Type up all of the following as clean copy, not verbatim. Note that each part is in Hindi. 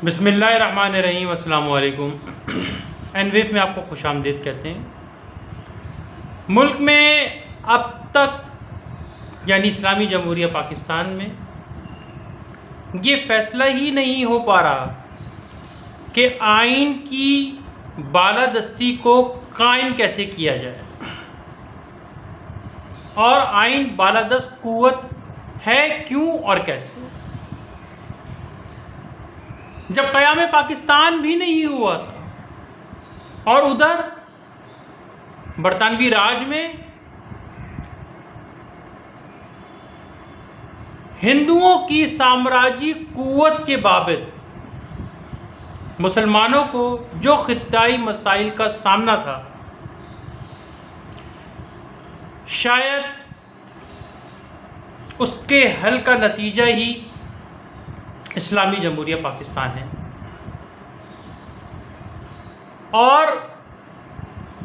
बिस्मिल्लाहिर्रहमानिर्रहीम, अस्सलाम वालेकुम। एनवेफ में आपको खुशामदीद कहते हैं। मुल्क में अब तक यानी इस्लामी जमहूरिया पाकिस्तान में ये फ़ैसला ही नहीं हो पा रहा कि आइन की बालादस्ती को कायम कैसे किया जाए, और आइन बालादस्त कुव्वत है क्यों और कैसे। जब क़याम पाकिस्तान भी नहीं हुआ था और उधर बरतानवी राज में हिंदुओं की साम्राज्य कुव्वत के बाबत मुसलमानों को जो खित्ताई मसाइल का सामना था, शायद उसके हल का नतीजा ही इस्लामी जमहूरिया पाकिस्तान है। और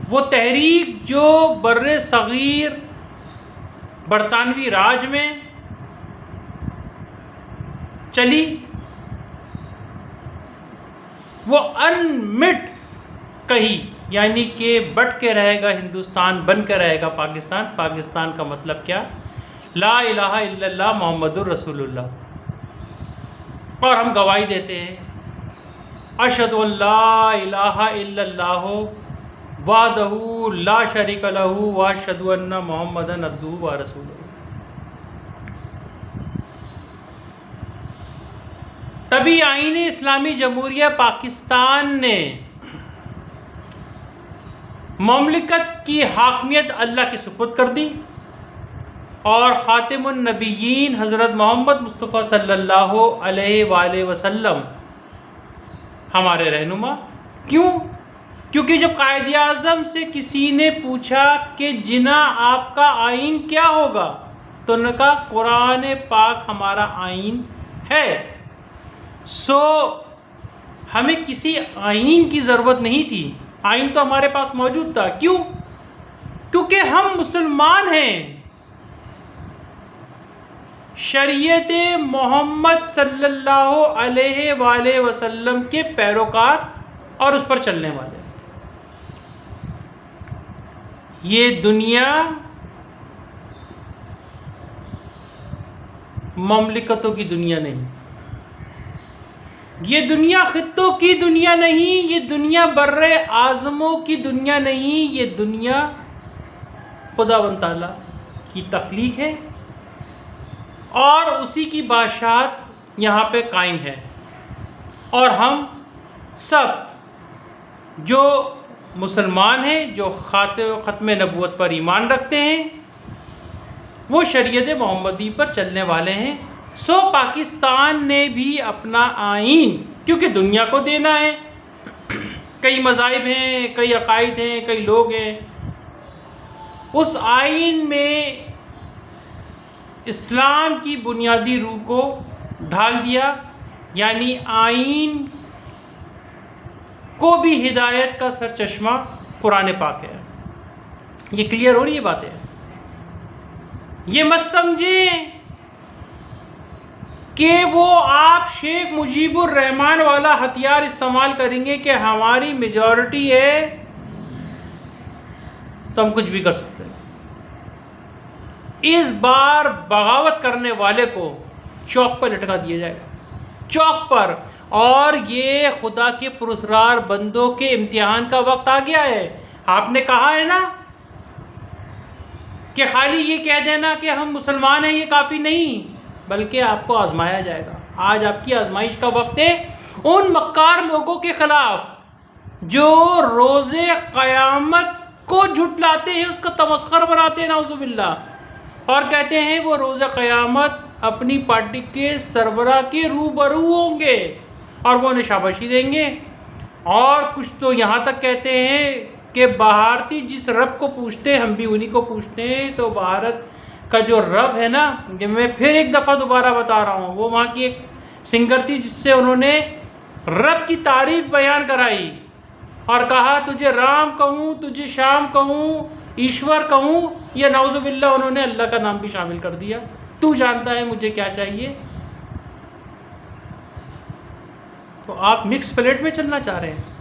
वो तहरीक जो बर्रे सगीर बरतानवी राज में चली, वो अनमिट कही, यानी कि बट के रहेगा हिंदुस्तान, बन के रहेगा पाकिस्तान। पाकिस्तान का मतलब क्या? ला इलाहा इल्लल्लाह मोहम्मदुर रसूलुल्लाह। और हम गवाही देते हैं अशहदु अल्ला इलाहा इल्लल्लाहु वहदहु ला शरीका लहू व अशहदु अन्ना मुहम्मदन अब्दुहु व रसूलुहु। तभी आईन इस्लामी जमहूरिया पाकिस्तान ने ममलिकत की हाकमियत अल्लाह की सुपुर्द कर दी और ख़ातिमुन नबिय्यीन हज़रत मोहम्मद मुस्तफ़ा सल्लल्लाहु अलैहि वसल्लम हमारे रहनुमा। क्यों? क्योंकि जब कायद आज़म से किसी ने पूछा कि जिना आपका आइन क्या होगा, तो उन्होंने कहा कुरान पाक हमारा आइन है। सो हमें किसी आइन की ज़रूरत नहीं थी, आइन तो हमारे पास मौजूद था। क्यों? क्योंकि हम मुसलमान हैं, शरीयत मोहम्मद सल्लल्लाहु अलैहि वसल्लम के पैरोकार और उस पर चलने वाले। ये दुनिया ममलिकतों की दुनिया नहीं, ये दुनिया खित्तों की दुनिया नहीं, ये दुनिया बर्रे आज़मों की दुनिया नहीं, ये दुनिया खुदावंद ताला की तख्लीक है और उसी की बादशाहत यहाँ पे कायम है। और हम सब जो मुसलमान हैं, जो ख़त्म नबूवत पर ईमान रखते हैं, वो शरीयत मोहम्मदी पर चलने वाले हैं। सो पाकिस्तान ने भी अपना आइन, क्योंकि दुनिया को देना है, कई मज़ाहिब हैं, कई अकायद हैं, कई लोग हैं, उस आइन में इस्लाम की बुनियादी रूह को ढाल दिया। यानी आइन को भी हिदायत का सरचश्मा कुरान पाक है। ये क्लियर हो रही है बातें? ये मत समझें कि वो आप शेख मुजीबुर रहमान वाला हथियार इस्तेमाल करेंगे कि हमारी मेजॉरिटी है तो हम कुछ भी कर सकते हैं। इस बार बगावत करने वाले को चौक पर लटका दिया जाएगा, चौक पर। और ये खुदा के पुरस्कार बंदों के इम्तिहान का वक्त आ गया है। आपने कहा है ना कि खाली ये कह देना कि हम मुसलमान हैं ये काफ़ी नहीं, बल्कि आपको आजमाया जाएगा। आज आपकी आजमाइश का वक्त है। उन मक्कार लोगों के खिलाफ जो रोज़े क़यामत को झुटलाते हैं, उसका तमस्खर बनाते हैं नाउज़ुबिल्लाह, और कहते हैं वो रोज़ा क़यामत अपनी पार्टी के सरबराह के रूबरू होंगे और वो उन्हें शाबाशी देंगे। और कुछ तो यहाँ तक कहते हैं कि भारतीय जिस रब को पूछते हैं हम भी उन्हीं को पूछते हैं। तो भारत का जो रब है ना, ये मैं फिर एक दफ़ा दोबारा बता रहा हूँ, वो वहाँ की एक सिंगर थी जिससे उन्होंने रब की तारीफ़ बयान कराई और कहा तुझे राम कहूँ, तुझे श्याम कहूँ, ईश्वर कहूँ, या नाउज़ुबिल्लाह उन्होंने अल्लाह का नाम भी शामिल कर दिया। तू जानता है मुझे क्या चाहिए। तो आप मिक्स प्लेट में चलना चाह रहे हैं।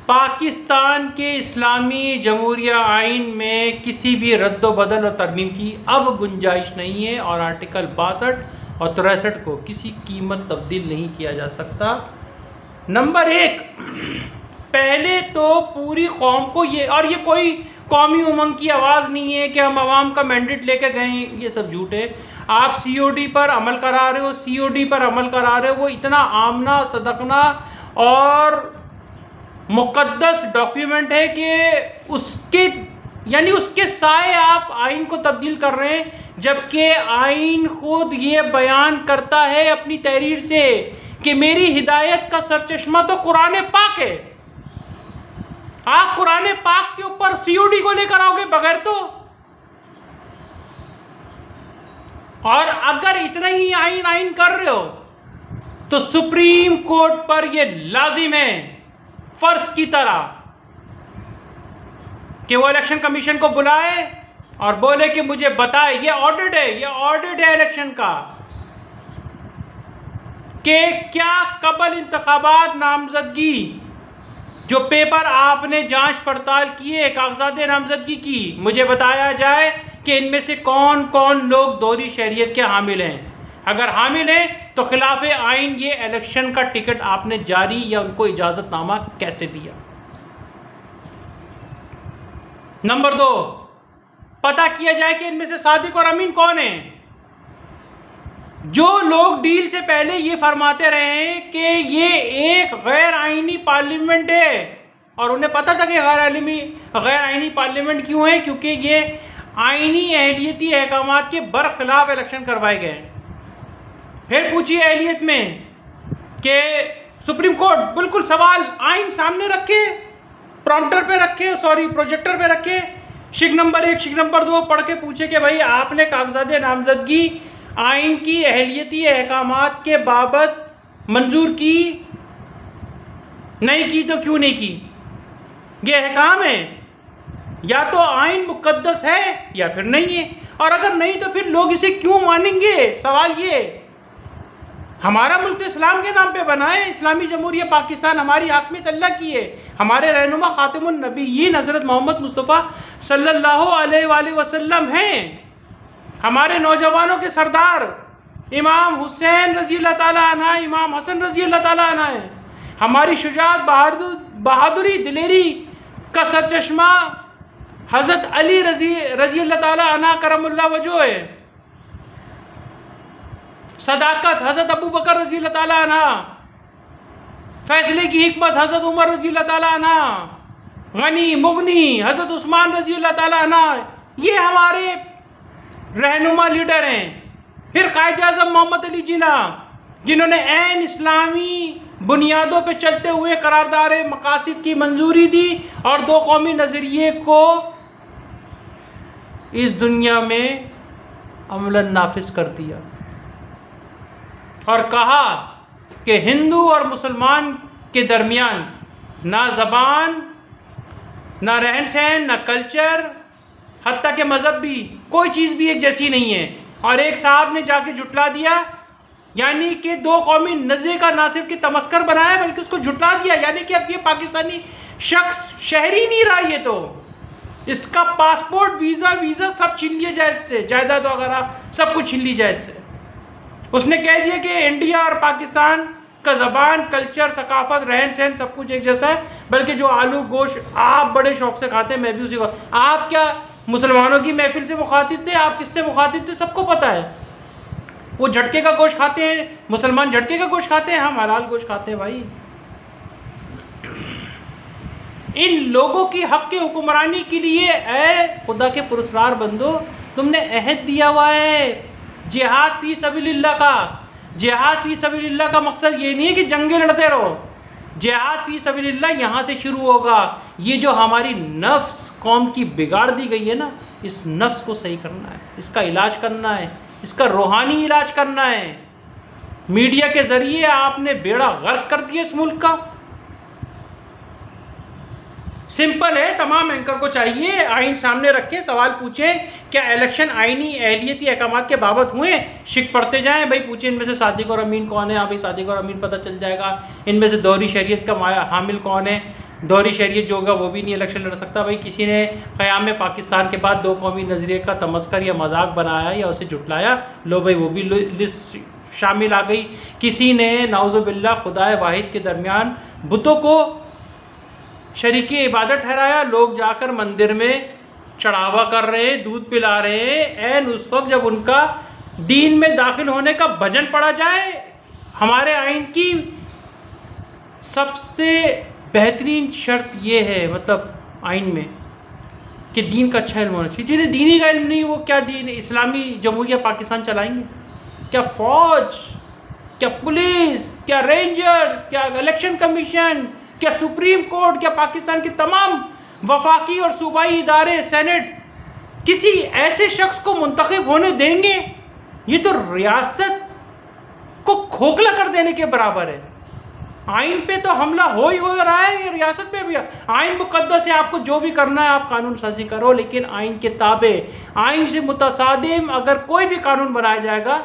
पाकिस्तान के इस्लामी जमहूरिया आइन में किसी भी रद्द-बदल और तरमीम की अब गुंजाइश नहीं है और आर्टिकल 62 और 63 को किसी कीमत तब्दील नहीं किया जा सकता। नंबर 1, पहले तो पूरी कौम को ये, और ये कोई कौमी उमंग की आवाज़ नहीं है कि हम आवाम का मैंडेट लेके गए, ये सब झूठ है। आप COD पर अमल करा रहे हो, COD पर अमल करा रहे हो, वो इतना आमना सदकना और मुक़द्दस डॉक्यूमेंट है कि उसके साए आप आइन को तब्दील कर रहे हैं, जबकि आइन खुद ये बयान करता है अपनी तहरीर से कि मेरी हिदायत का सरचश्मा तो कुरान पाक है। आप कुरान पाक के ऊपर COD को लेकर आओगे बगैर तो। और अगर इतना ही आइन कर रहे हो तो सुप्रीम कोर्ट पर यह लाजिम है फर्ज की तरह कि वो इलेक्शन कमीशन को बुलाए और बोले कि मुझे बताए, ये ऑडिट है इलेक्शन का, कि क्या कबल इंतखाबात नामजदगी जो पेपर आपने जांच पड़ताल किए कागजात नामजदगी की, मुझे बताया जाए कि इनमें से कौन कौन लोग दोहरी शहरियत के हामिल हैं। अगर हामिल हैं तो खिलाफ आइन ये इलेक्शन का टिकट आपने जारी या उनको इजाज़तनामा कैसे दिया। नंबर 2, पता किया जाए कि इनमें से सादिक और अमीन कौन हैं। जो लोग डील से पहले ये फरमाते रहे हैं कि ये एक गैर आइनी पार्लियामेंट है, और उन्हें पता था कि गैर आइनी पार्लियामेंट क्यों है, क्योंकि ये आइनी अहलियती अहकामात के बरखिलाफ इलेक्शन करवाए गए। फिर पूछिए अहलियत में कि सुप्रीम कोर्ट बिल्कुल सवाल आइन सामने रखे, प्रॉम्प्टर पे रखे, प्रोजेक्टर पे रखे, शिक नंबर 1 शिक नंबर 2 पढ़ के पूछे कि भाई आपने कागजात नामजदगी आइन की अहलियती अहकामात के बाबत मंजूर की, नहीं की तो क्यों नहीं की। ये अहकाम है, या तो आइन मुकद्दस है या फिर नहीं है, और अगर नहीं तो फिर लोग इसे क्यों मानेंगे। सवाल ये, हमारा मुल्क इस्लाम के नाम पे बना है, इस्लामी जमहूरिया पाकिस्तान हमारी हाकमियत अल्लाह की है, हमारे रहनुमा खातिमुन नबीयीन हज़रत मोहम्मद मुस्तफ़ा सल्लल्लाहु अलैहि वसल्लम हैं, हमारे नौजवानों के सरदार इमाम हुसैन रज़ी अल्लाह ताला अन्हा, इमाम हसन रज़ी अल्लाह ताला अन्हा है, हमारी शुजाअत बहादुरी दिलेरी का सरचश्मा हज़रत अली रज़ी अल्लाह ताला अन्हा करमुल्लाह वजह है, सदाकत हज़रत अबू बकर रज़ी अल्लाह ताला अन्हा, फैसले की हिकमत हज़रत उमर रज़ी अल्लाह ताला अन्हा, गनी मुगनी हज़रत उस्मान रज़ी अल्लाह ताला अन्हा, ये हमारे रहनुमा लीडर हैं। फिर कायद आज़म मोहम्मद अली जिन्ना, जिन्होंने ऐन इस्लामी बुनियादों पर चलते हुए करारदार मकासिद की मंजूरी दी और 2 कौमी नज़रिए को इस दुनिया में अमलन नाफिज कर दिया और कहा कि हिंदू और मुसलमान के दरमियान ना ज़बान, ना रहन सहन, ना कल्चर, हत्ता के मज़हब भी, कोई चीज़ भी एक जैसी नहीं है। और एक साहब ने जाके झुटला दिया, यानी कि 2 कौमी नज़रिए का ना सिर्फ कि तमस्कर बनाया बल्कि उसको झुटला दिया, यानी कि अब ये पाकिस्तानी शख्स शहरी नहीं रहा, ये तो इसका पासपोर्ट वीज़ा सब छीन लिया जाए, इससे जायदाद वगैरह सब कुछ छीन ली जाए इससे। उसने कह दिया कि इंडिया और पाकिस्तान का ज़बान, कल्चर, सकाफत, रहन सहन सब कुछ एक जैसा है, बल्कि जो आलू गोश्त आप बड़े शौक से खाते हैं मैं भी उसी को। आप क्या मुसलमानों की महफिल से मुखातिब थे? आप किससे मुखातिब थे? सबको पता है। वो झटके का गोश्त खाते हैं, मुसलमान झटके का गोश्त खाते हैं, हम हलाल गोश्त खाते हैं भाई। इन लोगों की हक के हुक्मरानी के लिए ऐ खुदा के पुरस्कार बंदो, तुमने अहद दिया हुआ है जिहाद फी सबीलिल्लाह का। जिहाद फी सबीलिल्लाह का मकसद ये नहीं है कि जंगे लड़ते रहो, जिहाद फी सबीलिल्लाह यहाँ से शुरू होगा। ये जो हमारी नफ्स कौम की बिगाड़ दी गई है ना, इस नफ्स को सही करना है, इसका इलाज करना है, इसका रूहानी इलाज करना है। मीडिया के ज़रिए आपने बेड़ा गर्क कर दिया इस मुल्क का। सिंपल है, तमाम एंकर को चाहिए आइन सामने रखें, सवाल पूछें क्या इलेक्शन आइनी अहलियती अहकामात के बाबत हुए, शिक पढ़ते जाएं भाई, पूछें इनमें से सादिक और अमीन कौन है, हाँ भाई सादिक और अमीन पता चल जाएगा, इनमें से दोहरी शरीयत का हामिल कौन है, दोहरी शरीयत जो होगा वो भी नहीं इलेक्शन लड़ सकता। भाई किसी ने क़याम पाकिस्तान के बाद दो कौमी नज़रिए का तमस्कर या मजाक बनाया या उसे जुटलाया, लो भाई वो भी लिस्ट शामिल आ गई। किसी ने नाउज़ुबिल्लाह खुदाए वाहिद के दरमियान बुतों को शरीक इबादत ठहराया, लोग जाकर मंदिर में चढ़ावा कर रहे हैं, दूध पिला रहे हैं, एन उस वक्त जब उनका दीन में दाखिल होने का भजन पढ़ा जाए। हमारे आइन की सबसे बेहतरीन शर्त ये है, मतलब आइन में, कि दीन का अच्छा इल्म होना चाहिए। जिन्हें दीनी का इल्म नहीं, वो क्या दीन इस्लामी जमहूरिया पाकिस्तान चलाएंगे? क्या फ़ौज, क्या पुलिस, क्या रेंजर, क्या इलेक्शन कमीशन, क्या सुप्रीम कोर्ट, क्या पाकिस्तान के तमाम वफाकी और सूबाई इदारे, सेनेट किसी ऐसे शख्स को मुंतखब होने देंगे? ये तो रियासत को खोखला कर देने के बराबर है। आइन पे तो हमला हो ही रहा है, ये रियासत पे भी। आइन मुकद्दस है, आपको जो भी करना है आप कानून साजी करो, लेकिन आइन के ताबे, आइन से मुतसादिम अगर कोई भी कानून बनाया जाएगा,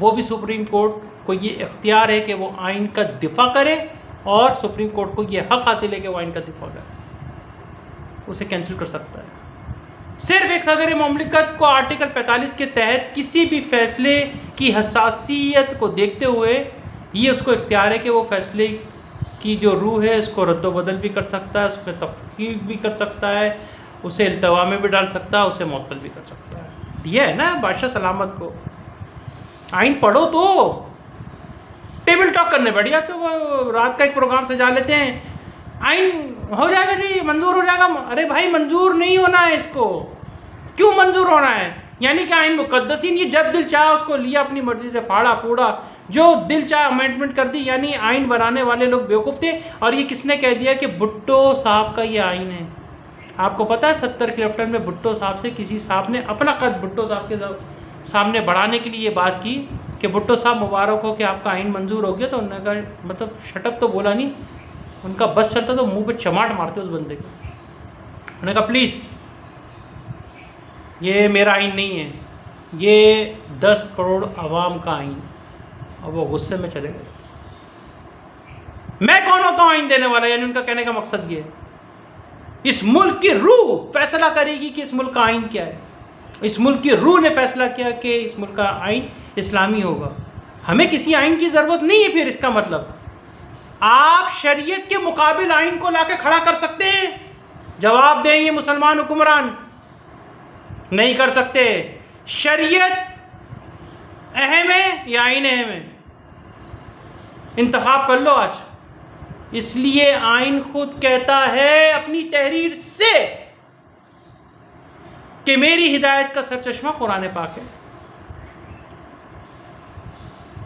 वो भी सुप्रीम कोर्ट को ये इख्तियार है कि वो आइन का दिफा करे, और सुप्रीम कोर्ट को ये हक हासिल है कि वो आइन का दिफा करे, उसे कैंसिल कर सकता है। सिर्फ एक सदर मुमलिकत को आर्टिकल 45 के तहत किसी भी फैसले की हसासियत को देखते हुए ये उसको इख्तियार है कि वो फैसले की जो रूह है उसको रद्द-ओ-बदल भी कर सकता है, उसमें तफ़कीक भी कर सकता है, उसे इल्तवा में भी डाल सकता है, उसे मुअत्तल भी कर सकता है। दिया है ना बादशाह सलामत को। आइन पढ़ो तो टेबल टॉक करने बैठ जाते हो, वो रात का एक प्रोग्राम सजा लेते हैं, आइन हो जाएगा जी, मंजूर हो जाएगा। अरे भाई मंजूर नहीं होना है इसको। क्यों मंजूर होना है? यानी कि आइन मुकद्दसीन, ये जब दिल चाहा उसको लिया, अपनी मर्जी से फाड़ा फूड़ा, जो दिल चाहे अमेंडमेंट कर दी। यानी आइन बनाने वाले लोग बेवकूफ़ थे। और ये किसने कह दिया कि भुट्टो साहब का ये आइन है? आपको पता है 70 के लेफ्टिनेंट में भुट्टो साहब से किसी साहब ने अपना कद भुट्टो साहब के सामने बढ़ाने के लिए ये बात की कि भुट्टो साहब मुबारक हो कि आपका आइन मंजूर हो गया। तो उन्होंने कहा, मतलब शटअप तो बोला नहीं, उनका बस चलता तो मुंह पे चमाट मारते उस बंदे को। उन्होंने कहा प्लीज़ ये मेरा आइन नहीं है, ये 10 करोड़ आवाम का आइन। और वो गुस्से में चले गए। मैं कौन होता हूँ आइन देने वाला? यानी उनका कहने का मकसद ये है, इस मुल्क की रूह फैसला करेगी कि इस मुल्क का आइन क्या है। इस मुल्क की रूह ने फैसला किया कि इस मुल्क का आइन इस्लामी होगा। हमें किसी आइन की ज़रूरत नहीं है। फिर इसका मतलब आप शरीयत के मुकाबिल आइन को लाके खड़ा कर सकते हैं? जवाब दें ये मुसलमान हुक्मरान, नहीं कर सकते। शरीयत अहम है या आइन अहम है? इंतखाब कर लो आज। इसलिए आइन खुद कहता है अपनी तहरीर से कि मेरी हिदायत का सरचश्मा कुरान पाक है।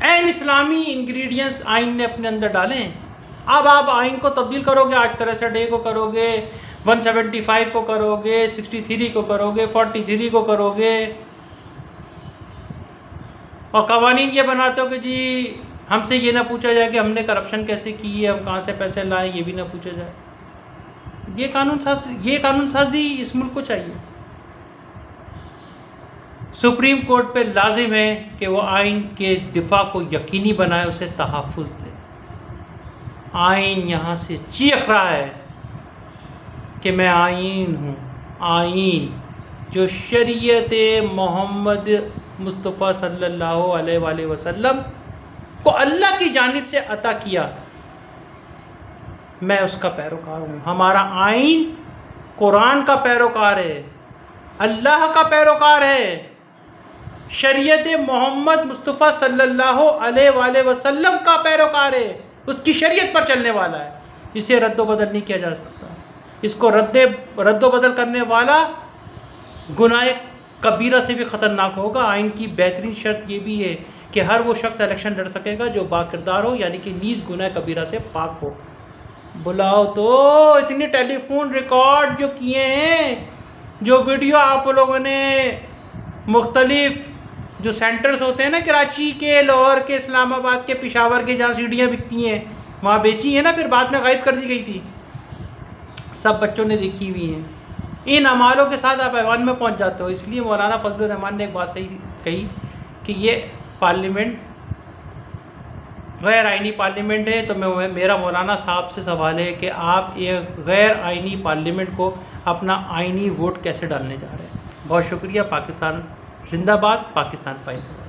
एन इस्लामी इंग्रेडिएंट्स आइन ने अपने अंदर डाले हैं। अब आप आइन को तब्दील करोगे, आज तरह से डे को करोगे, 175 को करोगे, 63 को करोगे, 43 को करोगे, और कवानीन ये बनाते हो कि जी हमसे ये ना पूछा जाए कि हमने करप्शन कैसे की है, हम कहाँ से पैसे लाए, ये भी ना पूछा जाए। ये कानून साजी इस मुल्क को चाहिए। सुप्रीम कोर्ट पे लाजिम है कि वो आइन के दिफा को यकीनी बनाए, उसे तहफ़्फ़ुज़ दे। आइन यहाँ से चीख रहा है कि मैं आइन हूँ। आइन जो शरीयत मोहम्मद मुस्तफ़ा सल्लल्लाहु अलैहि वसल्लम को अल्लाह की जानिब से अता किया, मैं उसका पैरोकार हूँ। हमारा आइन कुरान का पैरोकार है, अल्लाह का पैरोकार है, शरीयत मोहम्मद मुस्तफ़ा सल्लल्लाहु अलैहि वसल्लम का पैरोकार है, उसकी शरीयत पर चलने वाला है। इसे रद्द-ओ-बदल नहीं किया जा सकता। इसको रद्द-ओ-बदल करने वाला गुनाह कबीरा से भी ख़तरनाक होगा। आइन की बेहतरीन शर्त ये भी है कि हर वो शख्स इलेक्शन लड़ सकेगा जो बाकिरदार हो, यानी कि नीज़ गुनाह कबीरा से पाक हो। बुलाओ तो इतने टेलीफोन रिकॉर्ड जो किए हैं, जो वीडियो आप लोगों ने मुख्तलिफ जो सेंटर्स होते हैं ना, कराची के, लाहौर के, इस्लामाबाद के, पेशावर के, जहाँ सीढ़ियाँ बिकती हैं वहाँ बेची है ना, फिर बाद में गायब कर दी गई थी। सब बच्चों ने देखी हुई हैं। इन अमालों के साथ आप ऐवान में पहुंच जाते हो। इसलिए मौलाना फजलुर रहमान ने एक बात सही कही कि ये पार्लियामेंट गैर आइनी पार्लियामेंट है। तो मेरा मौलाना साहब से सवाल है कि आप एक गैर आइनी पार्लियामेंट को अपना आइनी वोट कैसे डालने जा रहे हैं। बहुत शुक्रिया। पाकिस्तान जिंदाबाद, पाकिस्तान पाइंदाबाद।